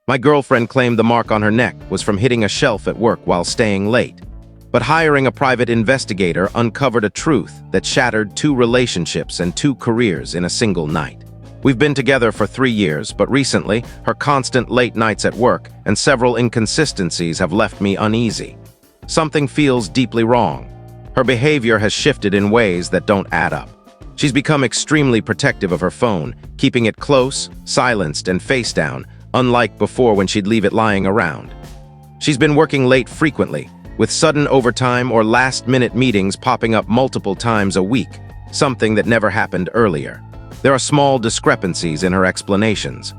My girlfriend claimed the mark on her neck was from hitting a shelf at work while staying late. But hiring a private investigator uncovered a truth that shattered 2 relationships and 2 careers in a single night. We've been together for 3 years, but recently, her constant late nights at work and several inconsistencies have left me uneasy. Something feels deeply wrong. Her behavior has shifted in ways that don't add up. She's become extremely protective of her phone, keeping it close, silenced, and face down, unlike before when she'd leave it lying around. She's been working late frequently, with sudden overtime or last-minute meetings popping up multiple times a week, something that never happened earlier. There are small discrepancies in her explanations.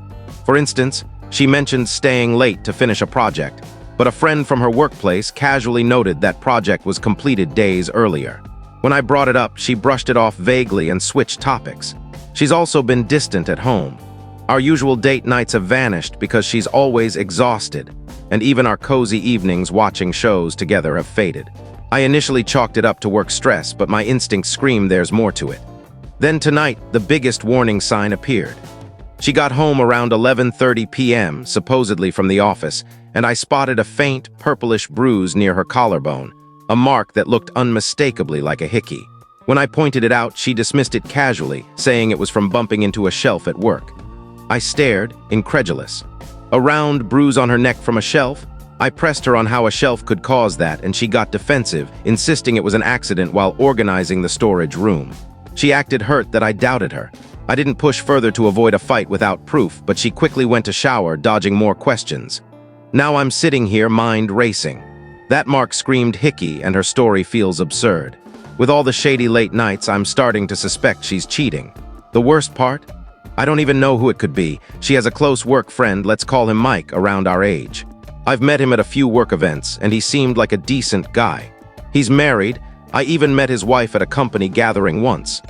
For instance, she mentioned staying late to finish a project, but a friend from her workplace casually noted that project was completed days earlier. When I brought it up, she brushed it off vaguely and switched topics. She's also been distant at home. Our usual date nights have vanished because she's always exhausted, and even our cozy evenings watching shows together have faded. I initially chalked it up to work stress, but my instincts screamed there's more to it. Then tonight, the biggest warning sign appeared. She got home around 11:30 p.m., supposedly from the office, and I spotted a faint, purplish bruise near her collarbone, a mark that looked unmistakably like a hickey. When I pointed it out, she dismissed it casually, saying it was from bumping into a shelf at work. I stared, incredulous. A round bruise on her neck from a shelf? I pressed her on how a shelf could cause that, and she got defensive, insisting it was an accident while organizing the storage room. She acted hurt that I doubted her. I didn't push further to avoid a fight without proof, but she quickly went to shower, dodging more questions. Now I'm sitting here, mind racing. That mark screamed hickey, and her story feels absurd. With all the shady late nights, I'm starting to suspect she's cheating. The worst part? I don't even know who it could be. She has a close work friend, let's call him Mike, around our age. I've met him at a few work events, and he seemed like a decent guy. He's married. I even met his wife at a company gathering once.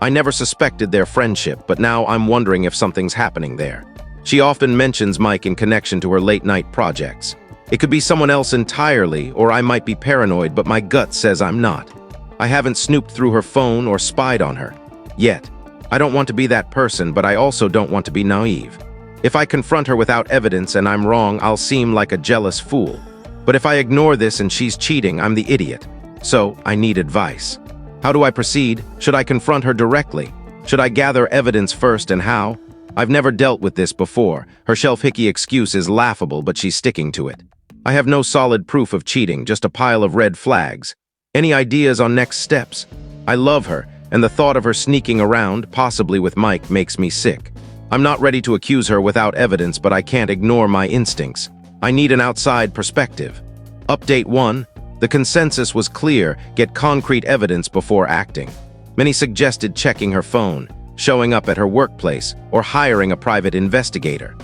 I never suspected their friendship, but now I'm wondering if something's happening there. She often mentions Mike in connection to her late-night projects. It could be someone else entirely, or I might be paranoid, but my gut says I'm not. I haven't snooped through her phone or spied on her. Yet. I don't want to be that person, but I also don't want to be naive. If I confront her without evidence and I'm wrong, I'll seem like a jealous fool. But if I ignore this and she's cheating, I'm the idiot. So, I need advice. How do I proceed? Should I confront her directly? Should I gather evidence first, and how? I've never dealt with this before. Her shelf hickey excuse is laughable, but she's sticking to it. I have no solid proof of cheating, just a pile of red flags. Any ideas on next steps? I love her, and the thought of her sneaking around, possibly with Mike, makes me sick. I'm not ready to accuse her without evidence, but I can't ignore my instincts. I need an outside perspective. Update 1. The consensus was clear: get concrete evidence before acting. Many suggested checking her phone, showing up at her workplace, or hiring a private investigator.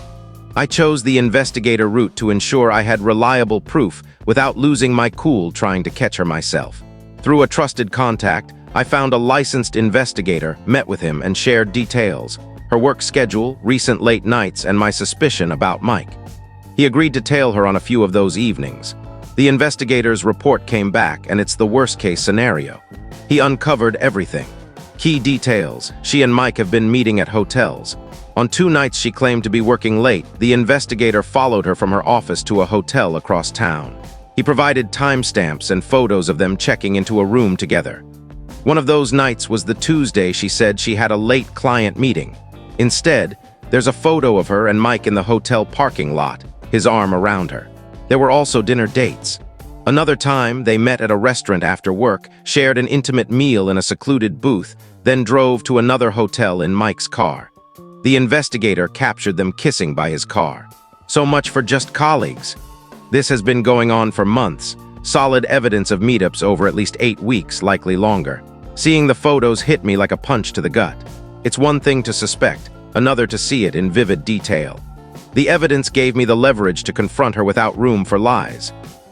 I chose the investigator route to ensure I had reliable proof without losing my cool trying to catch her myself. Through a trusted contact, I found a licensed investigator, met with him, and shared details: her work schedule, recent late nights, and my suspicion about Mike. He agreed to tail her on a few of those evenings. The investigator's report came back, and it's the worst-case scenario. He uncovered everything. Key details: she and Mike have been meeting at hotels. On 2 nights she claimed to be working late. The investigator followed her from her office to a hotel across town. He provided timestamps and photos of them checking into a room together. One of those nights was the Tuesday she said she had a late client meeting. Instead, there's a photo of her and Mike in the hotel parking lot, his arm around her. There were also dinner dates. Another time, they met at a restaurant after work, shared an intimate meal in a secluded booth, then drove to another hotel in Mike's car. The investigator captured them kissing by his car. So much for just colleagues. This has been going on for months. Solid evidence of meetups over at least 8 weeks, likely longer. Seeing the photos hit me like a punch to the gut. It's one thing to suspect, another to see it in vivid detail. The evidence gave me the leverage to confront her without room for lies.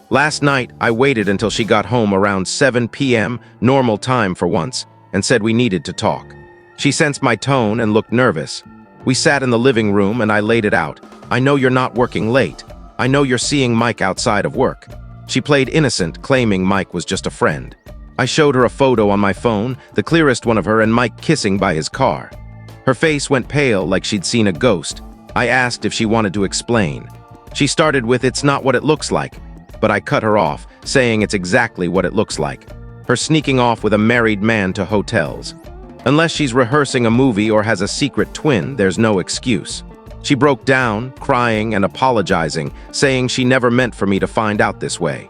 Last night, I waited until she got home around 7 p.m., normal time for once, and said we needed to talk. She sensed my tone and looked nervous. We sat in the living room and I laid it out. I know you're not working late. I know you're seeing Mike outside of work. She played innocent, claiming Mike was just a friend. I showed her a photo on my phone, the clearest one of her and Mike kissing by his car. Her face went pale like she'd seen a ghost. I asked if she wanted to explain. She started with, "It's not what it looks like," but I cut her off, saying it's exactly what it looks like. Her sneaking off with a married man to hotels. Unless she's rehearsing a movie or has a secret twin, there's no excuse. She broke down, crying and apologizing, saying she never meant for me to find out this way.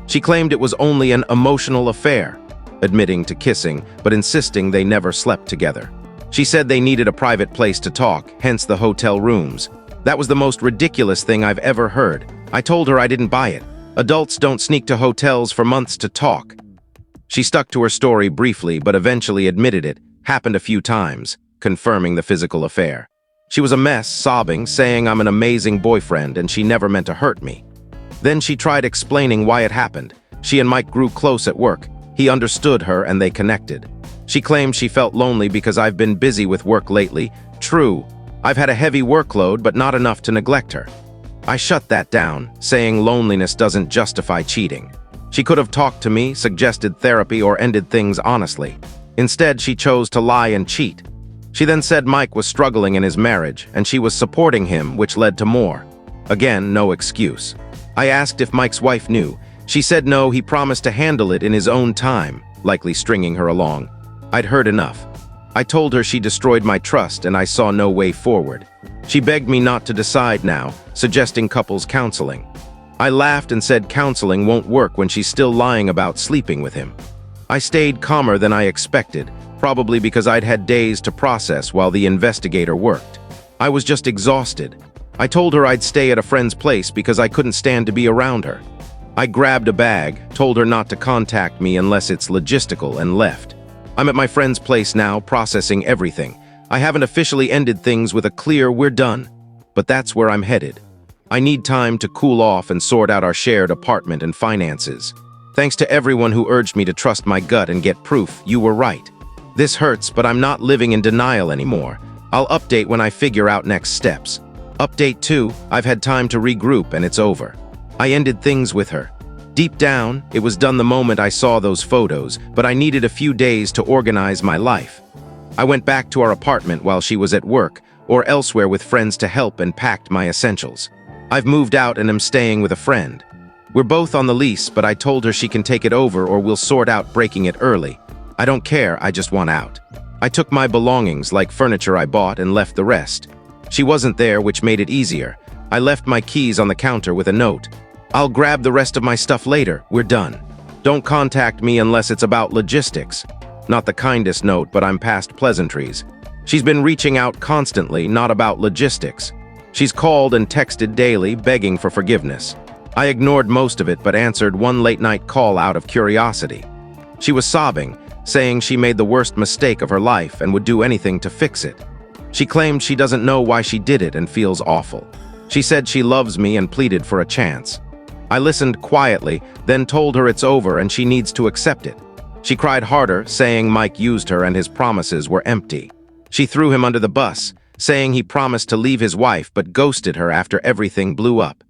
She claimed it was only an emotional affair, admitting to kissing, but insisting they never slept together. She said they needed a private place to talk, hence the hotel rooms. That was the most ridiculous thing I've ever heard. I told her I didn't buy it. Adults don't sneak to hotels for months to talk. She stuck to her story briefly, but eventually admitted it happened a few times, confirming the physical affair. She was a mess, sobbing, saying I'm an amazing boyfriend and she never meant to hurt me. Then she tried explaining why it happened. She and Mike grew close at work. He understood her and they connected. She claimed she felt lonely because I've been busy with work lately. True, I've had a heavy workload, but not enough to neglect her. I shut that down, saying loneliness doesn't justify cheating. She could have talked to me, suggested therapy, or ended things honestly. Instead, she chose to lie and cheat. She then said Mike was struggling in his marriage, and she was supporting him, which led to more. Again, no excuse. I asked if Mike's wife knew. She said no, he promised to handle it in his own time, likely stringing her along. I'd heard enough. I told her she destroyed my trust and I saw no way forward. She begged me not to decide now, suggesting couples counseling. I laughed and said counseling won't work when she's still lying about sleeping with him. I stayed calmer than I expected, probably because I'd had days to process while the investigator worked. I was just exhausted. I told her I'd stay at a friend's place because I couldn't stand to be around her. I grabbed a bag, told her not to contact me unless it's logistical, and left. I'm at my friend's place now, processing everything. I haven't officially ended things with a clear "we're done," but that's where I'm headed. I need time to cool off and sort out our shared apartment and finances. Thanks to everyone who urged me to trust my gut and get proof. You were right. This hurts, but I'm not living in denial anymore. I'll update when I figure out next steps. Update 2, I've had time to regroup and it's over. I ended things with her. Deep down, it was done the moment I saw those photos, but I needed a few days to organize my life. I went back to our apartment while she was at work, or elsewhere with friends to help, and packed my essentials. I've moved out and am staying with a friend. We're both on the lease, but I told her she can take it over or we'll sort out breaking it early. I don't care, I just want out. I took my belongings, like furniture I bought, and left the rest. She wasn't there, which made it easier. I left my keys on the counter with a note. I'll grab the rest of my stuff later, we're done. Don't contact me unless it's about logistics. Not the kindest note, but I'm past pleasantries. She's been reaching out constantly, not about logistics. She's called and texted daily, begging for forgiveness. I ignored most of it, but answered one late-night call out of curiosity. She was sobbing, saying she made the worst mistake of her life and would do anything to fix it. She claimed she doesn't know why she did it and feels awful. She said she loves me and pleaded for a chance. I listened quietly, then told her it's over and she needs to accept it. She cried harder, saying Mike used her and his promises were empty. She threw him under the bus, saying he promised to leave his wife but ghosted her after everything blew up.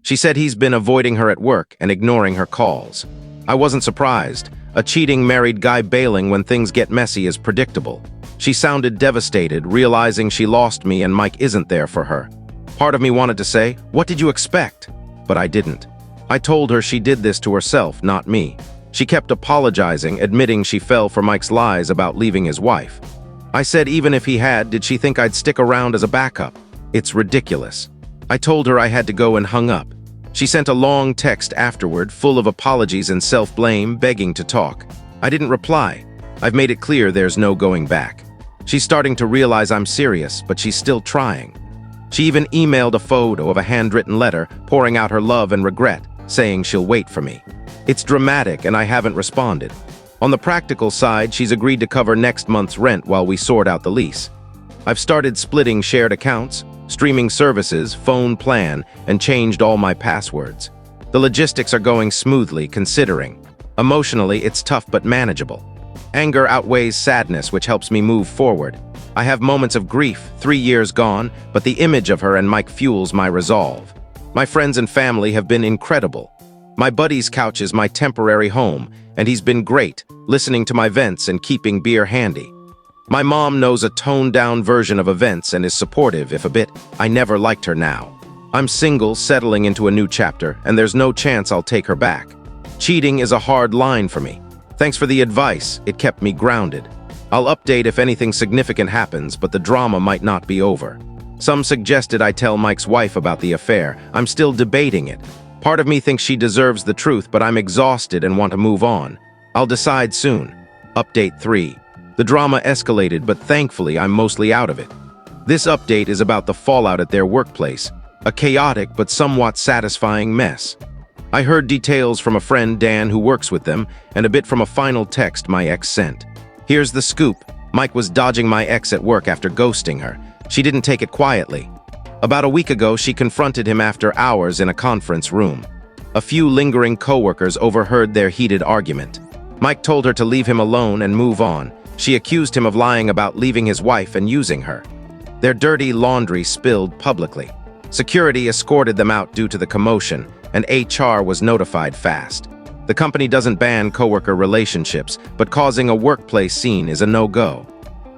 She said he's been avoiding her at work and ignoring her calls. I wasn't surprised. A cheating married guy bailing when things get messy is predictable. She sounded devastated, realizing she lost me and Mike isn't there for her. Part of me wanted to say, "What did you expect?" But I didn't. I told her she did this to herself, not me. She kept apologizing, admitting she fell for Mike's lies about leaving his wife. I said even if he had, did she think I'd stick around as a backup? It's ridiculous. I told her I had to go and hung up. She sent a long text afterward, full of apologies and self-blame, begging to talk. I didn't reply. I've made it clear there's no going back. She's starting to realize I'm serious, but she's still trying. She even emailed a photo of a handwritten letter, pouring out her love and regret, saying she'll wait for me. It's dramatic and I haven't responded. On the practical side, she's agreed to cover next month's rent while we sort out the lease. I've started splitting shared accounts, streaming services, phone plan, and changed all my passwords. The logistics are going smoothly, considering. Emotionally, it's tough but manageable. Anger outweighs sadness, which helps me move forward. I have moments of grief, 3 years gone, but the image of her and Mike fuels my resolve. My friends and family have been incredible. My buddy's couch is my temporary home, and he's been great, listening to my vents and keeping beer handy. My mom knows a toned-down version of events and is supportive, if a bit. I never liked her now. I'm single, settling into a new chapter, and there's no chance I'll take her back. Cheating is a hard line for me. Thanks for the advice, it kept me grounded. I'll update if anything significant happens, but the drama might not be over. Some suggested I tell Mike's wife about the affair. I'm still debating it. Part of me thinks she deserves the truth, but I'm exhausted and want to move on. I'll decide soon. Update 3. The drama escalated, but thankfully I'm mostly out of it. This update is about the fallout at their workplace, a chaotic but somewhat satisfying mess. I heard details from a friend, Dan, who works with them, and a bit from a final text my ex sent. Here's the scoop. Mike was dodging my ex at work after ghosting her. She didn't take it quietly. About a week ago, she confronted him after hours in a conference room. A few lingering coworkers overheard their heated argument. Mike told her to leave him alone and move on. She accused him of lying about leaving his wife and using her. Their dirty laundry spilled publicly. Security escorted them out due to the commotion, and HR was notified fast. The company doesn't ban coworker relationships, but causing a workplace scene is a no-go.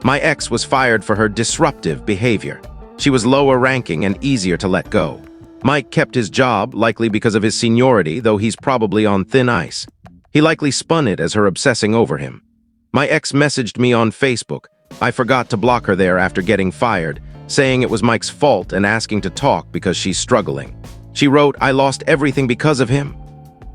My ex was fired for her disruptive behavior. She was lower ranking and easier to let go. Mike kept his job, likely because of his seniority, though he's probably on thin ice. He likely spun it as her obsessing over him. My ex messaged me on Facebook. I forgot to block her there after getting fired, saying it was Mike's fault and asking to talk because she's struggling. She wrote, "I lost everything because of him."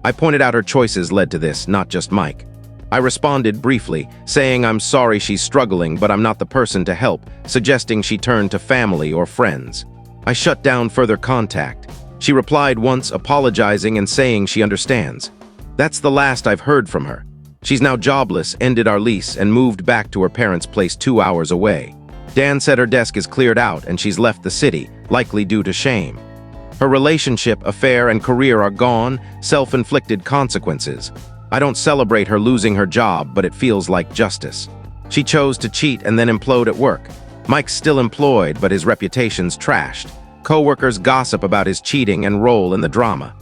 I pointed out her choices led to this, not just Mike. I responded briefly, saying I'm sorry she's struggling, but I'm not the person to help, suggesting she turn to family or friends. I shut down further contact. She replied once, apologizing and saying she understands. That's the last I've heard from her. She's now jobless, ended our lease, and moved back to her parents' place 2 hours away. Dan said her desk is cleared out and she's left the city, likely due to shame. Her relationship, affair, and career are gone, self-inflicted consequences. I don't celebrate her losing her job, but it feels like justice. She chose to cheat and then implode at work. Mike's still employed, but his reputation's trashed. Co-workers gossip about his cheating and role in the drama.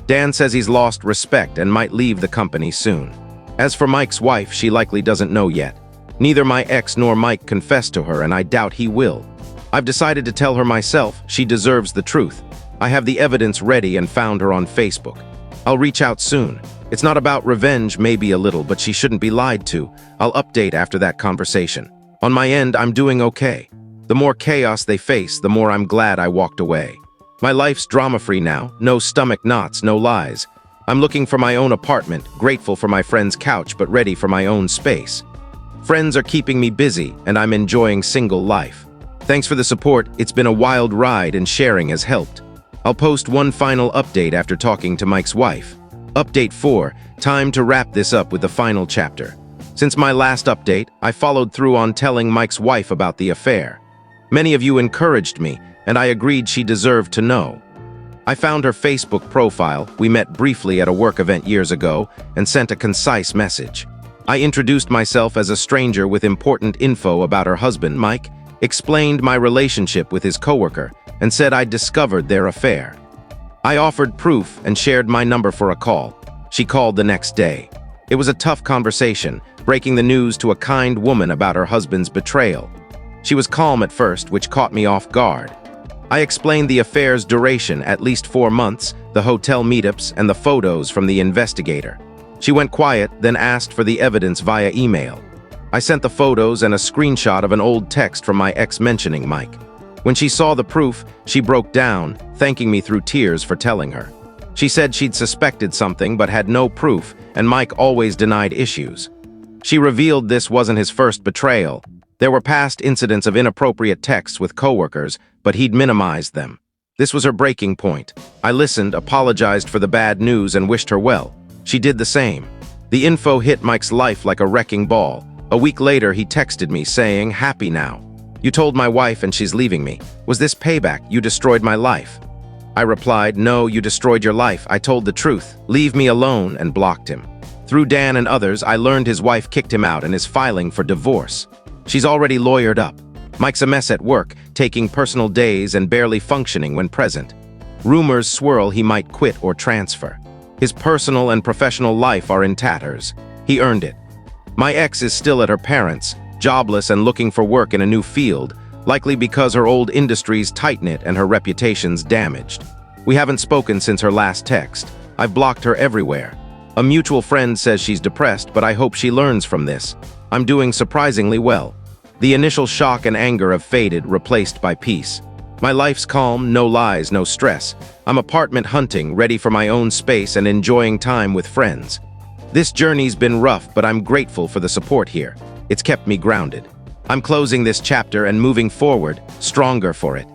Dan says he's lost respect and might leave the company soon. As for Mike's wife, she likely doesn't know yet. Neither my ex nor Mike confessed to her, and I doubt he will. I've decided to tell her myself. She deserves the truth. I have the evidence ready and found her on Facebook. I'll reach out soon. It's not about revenge, maybe a little, but she shouldn't be lied to. I'll update after that conversation. On my end, I'm doing okay. The more chaos they face, the more I'm glad I walked away. My life's drama-free now, no stomach knots, no lies. I'm looking for my own apartment, grateful for my friend's couch, but ready for my own space. Friends are keeping me busy, and I'm enjoying single life. Thanks for the support. It's been a wild ride, and sharing has helped. I'll post one final update after talking to Mike's wife. Update 4. Time to wrap this up with the final chapter. Since my last update, I followed through on telling Mike's wife about the affair. Many of you encouraged me, and I agreed she deserved to know. I found her Facebook profile. We met briefly at a work event years ago and sent a concise message. I introduced myself as a stranger with important info about her husband, Mike, explained my relationship with his coworker, and said I'd discovered their affair. I offered proof and shared my number for a call. She called the next day. It was a tough conversation, breaking the news to a kind woman about her husband's betrayal. She was calm at first, which caught me off guard. I explained the affair's duration, at least 4 months, the hotel meetups, and the photos from the Investigator. She went quiet, then asked for the evidence via email. I sent the photos and a screenshot of an old text from my ex mentioning Mike. When she saw the proof, she broke down, thanking me through tears for telling her. She said she'd suspected something but had no proof, and Mike always denied issues. She revealed this wasn't his first betrayal. There were past incidents of inappropriate texts with coworkers, but he'd minimized them. This was her breaking point. I listened, apologized for the bad news, and wished her well. She did the same. The info hit Mike's life like a wrecking ball. A week later, he texted me saying, "Happy now. You told my wife and she's leaving me. Was this payback? You destroyed my life." I replied, "No, you destroyed your life. I told the truth. Leave me alone," and blocked him. Through Dan and others, I learned his wife kicked him out and is filing for divorce. She's already lawyered up. Mike's a mess at work, taking personal days and barely functioning when present. Rumors swirl he might quit or transfer. His personal and professional life are in tatters. He earned it. My ex is still at her parents', jobless and looking for work in a new field, likely because her old industry's tight-knit and her reputation's damaged. We haven't spoken since her last text. I've blocked her everywhere. A mutual friend says she's depressed, but I hope she learns from this. I'm doing surprisingly well. The initial shock and anger have faded, replaced by peace. My life's calm, no lies, no stress. I'm apartment hunting, ready for my own space and enjoying time with friends. This journey's been rough, but I'm grateful for the support here. It's kept me grounded. I'm closing this chapter and moving forward, stronger for it.